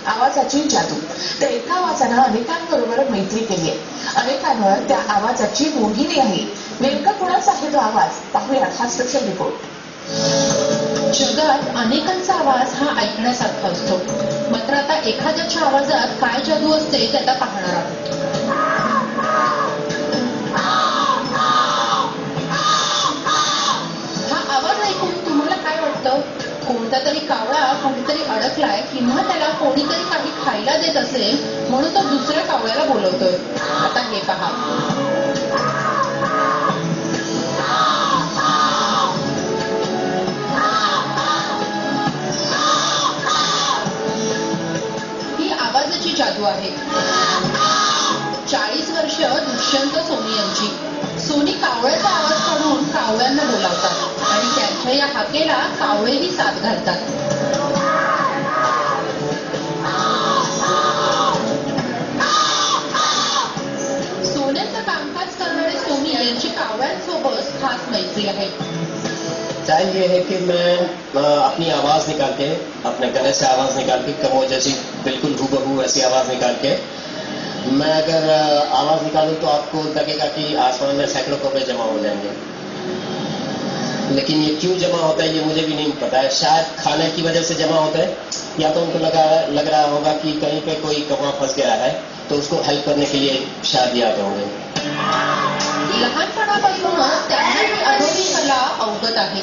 आवाजाची जादू. त्या एका आवाजानं अनेकांबरोबर मैत्री केली आहे. अनेकांवर त्या आवाजाची मोहिनी आहे. नेमका कुणाचा आहे तो आवाज? पाहूयात हा स्पेशल रिपोर्ट. जगात अनेकांचा आवाज हा ऐकण्यासारखा असतो, मात्र आता एखाद्याच्या आवाजात काय जादू असते ते आता पाहणार आहोत. हा आवाज ऐकून तुम्हाला काय वाटतं? कोणता तरी कावळा कुठेतरी अडकलाय किंवा त्याला कोणीतरी काही खायला देत असेल म्हणून तो दुसऱ्या कावळ्याला बोलवतोय. आता हे पहा. ही आवाजाची जादू आहे. 40 वर्ष दुष्यंत सोनी यांची. सोनी कावळ्याचा आवाज काढून कावळ्यांना बोलावतात आणि त्यांच्या या हाकेला कावळेही साथ घालतात. सोन्याचं कामकाज करणारे सोनी यांची कावळ्यांसोबत खास मैत्री आहे. स्टाइल ये है कि मैं अपनी आवाज निकाल के, अपने गले से आवाज निकाल के, कमो जैसी बिल्कुल हूबहू ऐसी आवाज निकाल के, मैं अगर आवाज निकालूं तो आपको लगेगा कि आसमान में सैकड़ों कौवे जमा हो जाएंगे. लेकिन ये क्यों जमा होता है ये मुझे भी नहीं पता है. शायद खाने की वजह से जमा होता है, या तो उनको लग रहा होगा कि कहीं पे कोई कौवा फंस गया है तो उसको हेल्प करने के लिए शायद याद होंगे. लहानपणापासूनच त्यांना ही अनोखी कला अवगत आहे.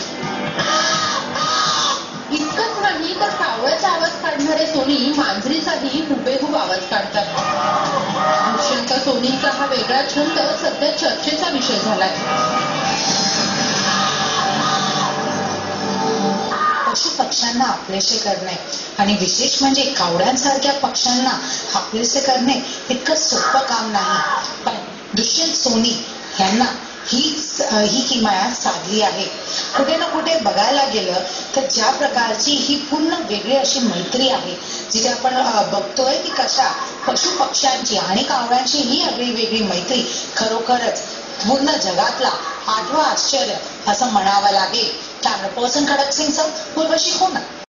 इतकंच नाही तर कावळ्याचा आवाज काढणारे सोनी मांजरीचाही हुबेहूब आवाज काढतात. दुष्यंत सोनींचा हा वेगळा छंद सध्या चर्चेचा विषय झालाय. पशु पक्ष्यांना आपलेसे करणे आणि विशेष म्हणजे कावळ्यांसारख्या पक्ष्यांना आपलेसे करणे इतकं सोपं काम नाही. पण दुष्यंत सोनी यांना ही किमया साधली आहे. कुठे ना कुठे बघायला गेलं तर ज्या प्रकारची ही पूर्ण वेगळी अशी मैत्री आहे, जिथे आपण बघतोय की कशा पशु पक्ष्यांची आणि कावळ्यांची ही वेगळी मैत्री खरोखरच पूर्ण जगातला 8वं आश्चर्य असं म्हणावं लागेल. कॅमेरा पर्सन खडक सिंग सर, उर्वशी होना.